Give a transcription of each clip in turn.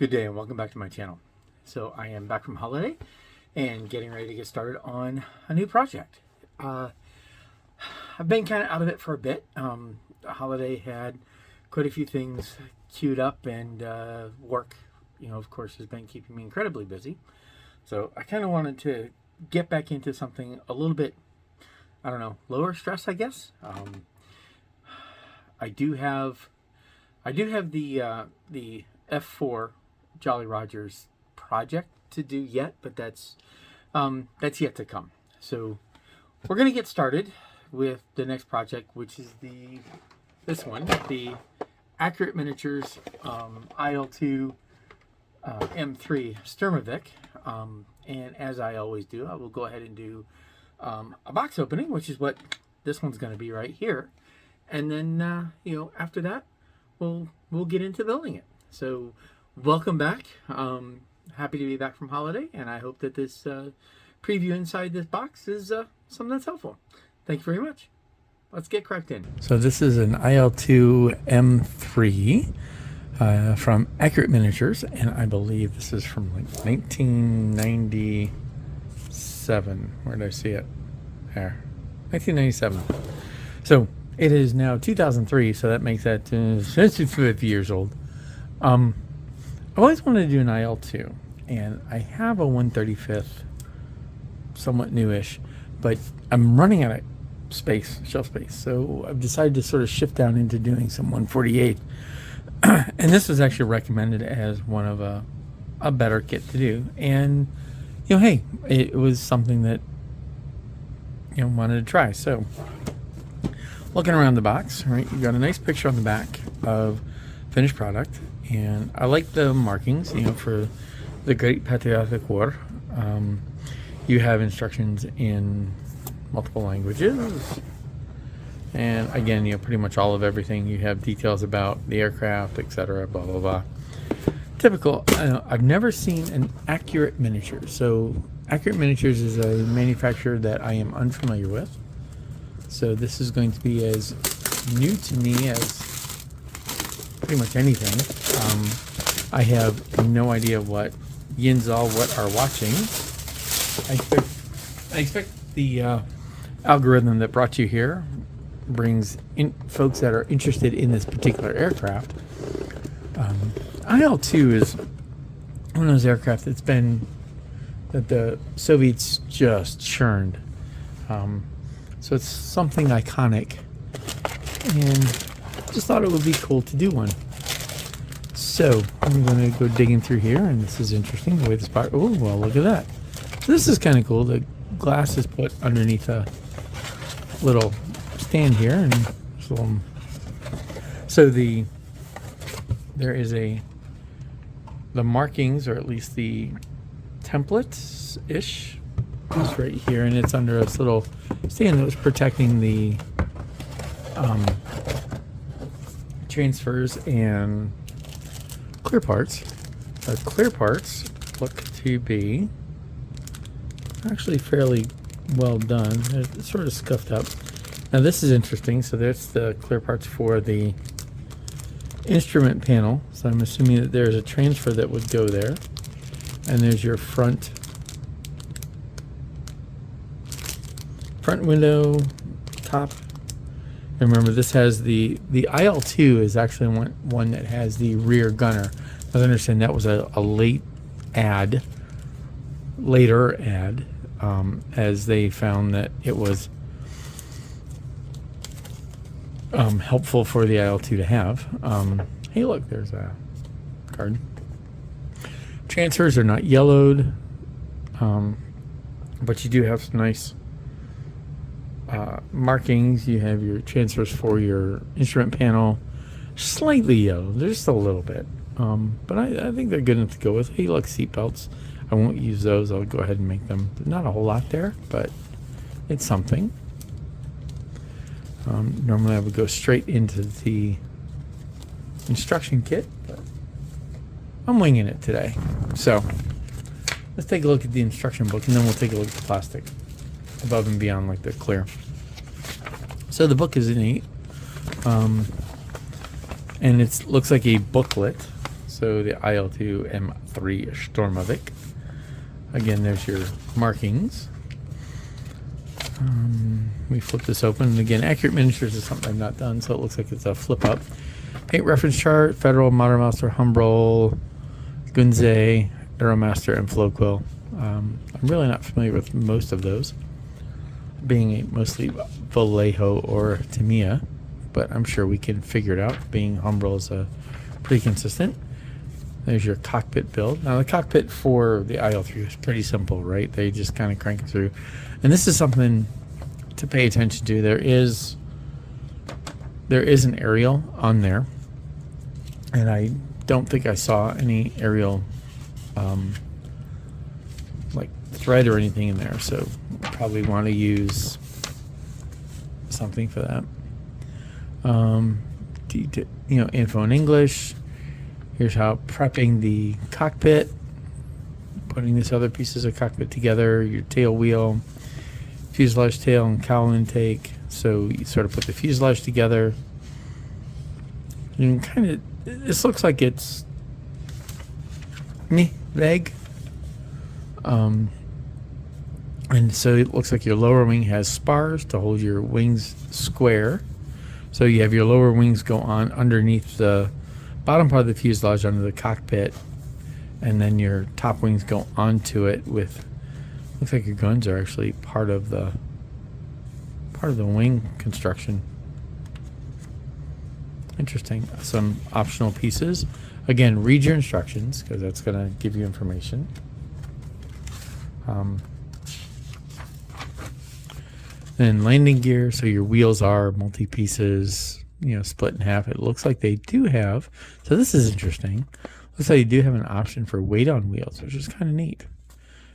Good day and welcome back to my channel. So I am back from holiday and getting ready to get started on a new project. I've been kind of out of it for a bit. Holiday had quite a few things queued up, and work, of course, has been keeping me incredibly busy. So I kind of wanted to get back into something a little bit, I don't know, lower stress, I guess. I do have the F4 Jolly Rogers project to do yet, but that's yet to come. So we're going to get started with the next project, which is this one, the Accurate Miniatures IL2-M3 Sturmovik. And as I always do, I will go ahead and do a box opening, which is what this one's going to be right here. And then, after that, we'll get into building it. So welcome back. Happy to be back from holiday, and I hope that this preview inside this box is something that's helpful. Thank you very much. Let's get cracked in. So this is an IL2-M3 from Accurate Miniatures, and I believe this is from like 1997. Where did I see it? There. 1997. So it is now 2003, so that makes that 50 years old. I've always wanted to do an IL2, and I have a 135th, somewhat newish, but I'm running out of shelf space, so I've decided to sort of shift down into doing some 148. And this was actually recommended as one of a better kit to do, and hey, it was something that wanted to try. So looking around the box, right, you got a nice picture on the back of finished product, and I like the markings, for the Great Patriotic War. You have instructions in multiple languages, and again, pretty much all of everything. You have details about the aircraft, etc., blah blah blah. Typical. I've never seen an Accurate Miniatures. So Accurate Miniatures is a manufacturer that I am unfamiliar with, so this is going to be as new to me as pretty much anything. I have no idea what Yinzal what are watching. I expect the algorithm that brought you here brings in folks that are interested in this particular aircraft. IL-2 is one of those aircraft that the Soviets just churned. So it's something iconic, and just thought it would be cool to do one. So I'm going to go digging through here, and this is interesting the way this part. Oh, well, look at that. So this is kind of cool. The glass is put underneath a little stand here, and so there is the markings, or at least the templates ish, is right here, and it's under this little stand that was protecting the transfers and clear parts. The clear parts look to be actually fairly well done. It's sort of scuffed up. Now this is interesting. So there's the clear parts for the instrument panel. So I'm assuming that there's a transfer that would go there. And there's your front window, top. And remember, this has the IL-2 is actually one that has the rear gunner. I understand that was a later add, as they found that it was helpful for the IL-2 to have. Hey, look, there's a card. Transfers are not yellowed, but you do have some nice markings. You have your transfers for your instrument panel, slightly yellow, just a little bit, but I think they're good enough to go with. Hey, look, seat belts. I won't use those. I'll go ahead and make them. Not a whole lot there, but it's something. Normally I would go straight into the instruction kit, but I'm winging it today. So let's take a look at the instruction book, and then we'll take a look at the plastic above and beyond, like the clear. So the book is neat, and it looks like a booklet. So the IL2-M3 Sturmovik. Again, there's your markings. We flip this open. And again, accurate miniatures is something I've not done, so it looks like it's a flip up. Paint reference chart, Federal, Modern Master, Humbrol, Gunze, Aeromaster, and Flowquill. I'm really not familiar with most of those, being mostly Vallejo or Tamiya, but I'm sure we can figure it out, being Humbrol is pretty consistent. There's your cockpit build. Now the cockpit for the IL3 is pretty simple, right? They just kind of crank it through. And this is something to pay attention to. There is an aerial on there, and I don't think I saw any aerial like thread or anything in there, so probably want to use something for that. Info in English. Here's how prepping the cockpit, putting these other pieces of cockpit together, your tail wheel, fuselage tail and cowl intake. So you sort of put the fuselage together. And kind of, this looks like it's vague. And so it looks like your lower wing has spars to hold your wings square. So you have your lower wings go on underneath the bottom part of the fuselage under the cockpit, and then your top wings go onto it with, looks like your guns are actually part of the wing construction. Interesting. Some optional pieces. Again, read your instructions because that's going to give you information. Then landing gear, so your wheels are multi-pieces, split in half. It looks like they do have, so this is interesting. Looks like you do have an option for weight on wheels, which is kind of neat.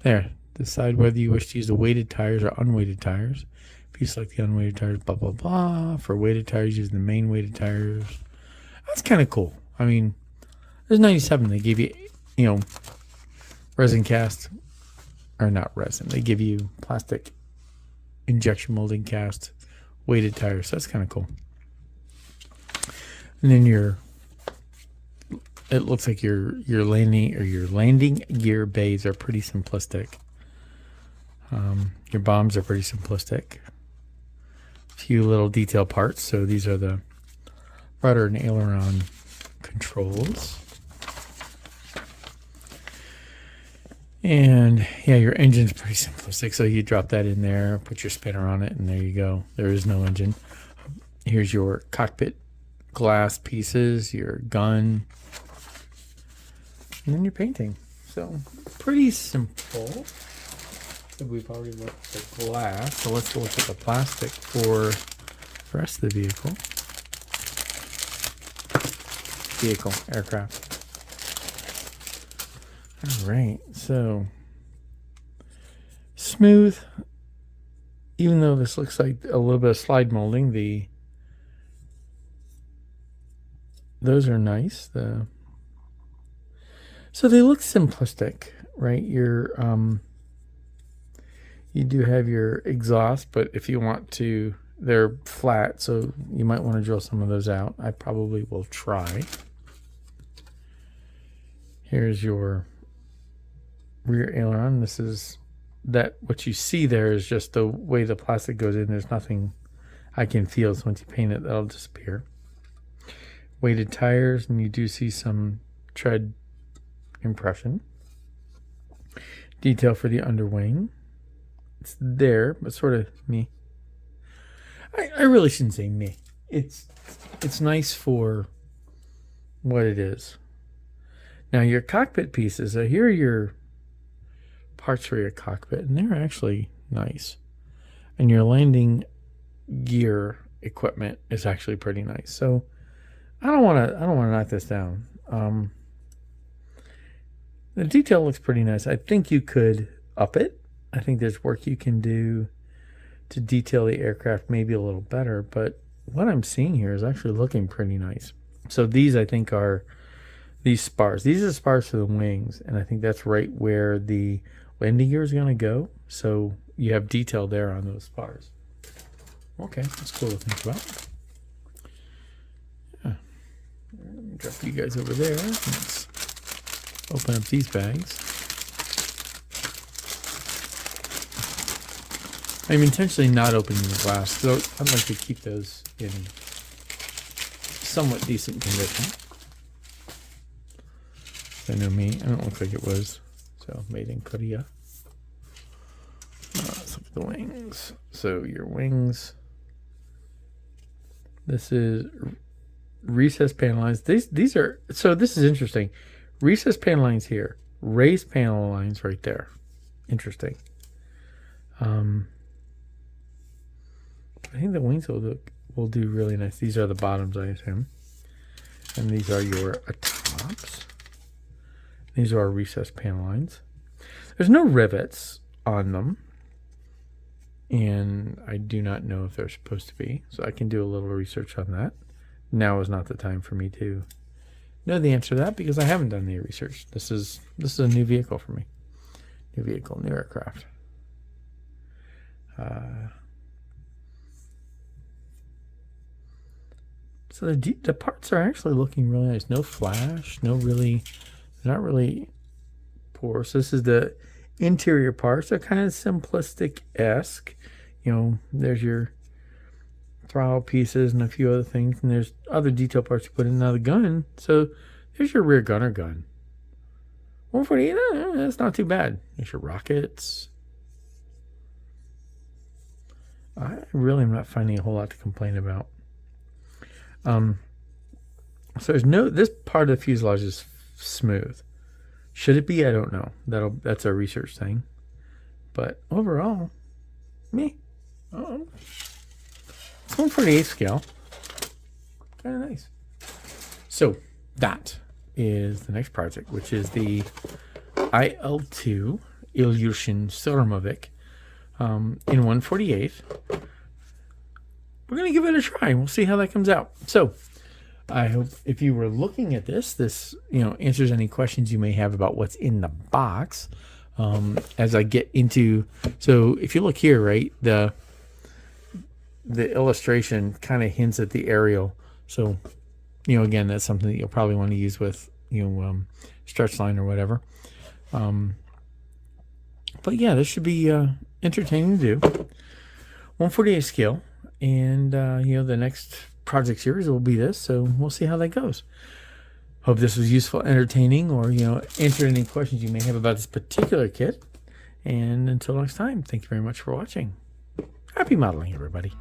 There, decide whether you wish to use the weighted tires or unweighted tires. If you select the unweighted tires, blah, blah, blah. For weighted tires, use the main weighted tires. That's kind of cool. I mean, there's 97. They give you, resin cast, or not resin. They give you plastic injection molding cast weighted tires. So that's kind of cool. And then it looks like your landing gear bays are pretty simplistic. Your bombs are pretty simplistic. A few little detail parts. So these are the rudder and aileron controls. And yeah, your engine's pretty simplistic. So you drop that in there, put your spinner on it, and there you go. There is no engine. Here's your cockpit glass pieces, your gun, and then your painting. So pretty simple. So we've already looked at the glass. So let's look at the plastic for the rest of the vehicle, aircraft. All right, so smooth. Even though this looks like a little bit of slide molding, those are nice. So they look simplistic, right? You do have your exhaust, but if you want to, they're flat, so you might want to drill some of those out. I probably will try. Here's your rear aileron. This is what you see there is just the way the plastic goes in. There's nothing I can feel, so once you paint it, that'll disappear. Weighted tires, and you do see some tread impression. Detail for the underwing. It's there, but sort of me. I really shouldn't say me. It's nice for what it is. Now your cockpit pieces, here are your parts for your cockpit, and they're actually nice. And your landing gear equipment is actually pretty nice. So I don't want to knock this down. The detail looks pretty nice. I think you could up it. I think there's work you can do to detail the aircraft maybe a little better, but what I'm seeing here is actually looking pretty nice. So these, I think, are these spars. These are the spars for the wings, and I think that's right where the landing gear is going to go. So you have detail there on those spars. Okay, that's cool to think about. Yeah. Drop you guys over there. Let's open up these bags. I'm intentionally not opening the glass, so I'd like to keep those in somewhat decent condition. I know me, I don't look like it was. So made in Korea. Let's look at the wings. So your wings. This is recessed panel lines. These are, so this is interesting. Recessed panel lines here. Raised panel lines right there. Interesting. I think the wings will do really nice. These are the bottoms, I assume. And these are your tops. These are our recessed panel lines. There's no rivets on them. And I do not know if they're supposed to be. So I can do a little research on that. Now is not the time for me to know the answer to that because I haven't done any research. This is a new vehicle for me. New vehicle, new aircraft. So the parts are actually looking really nice. No flash, not really porous. This is the interior parts. They're kind of simplistic-esque. You know, there's your throttle pieces and a few other things, and there's other detail parts you put in. Now the gun, so there's your rear gunner gun. 148, that's not too bad. There's your rockets. I really am not finding a whole lot to complain about. So there's this part of the fuselage is smooth. Should it be? I don't know. That's a research thing. But overall, me. 148 scale. Kind of nice. So that is the next project, which is the IL2 Sturmovik in 148. We're going to give it a try. We'll see how that comes out. So I hope if you were looking at this answers any questions you may have about what's in the box. As I get into, so if you look here, right, the illustration kind of hints at the aerial. So, again, that's something that you'll probably want to use with, stretch line or whatever. But yeah, this should be entertaining to do. 148 scale. And, the next project series will be this. So we'll see how that goes. Hope this was useful, entertaining, or, answer any questions you may have about this particular kit. And until next time, thank you very much for watching. Happy modeling, everybody.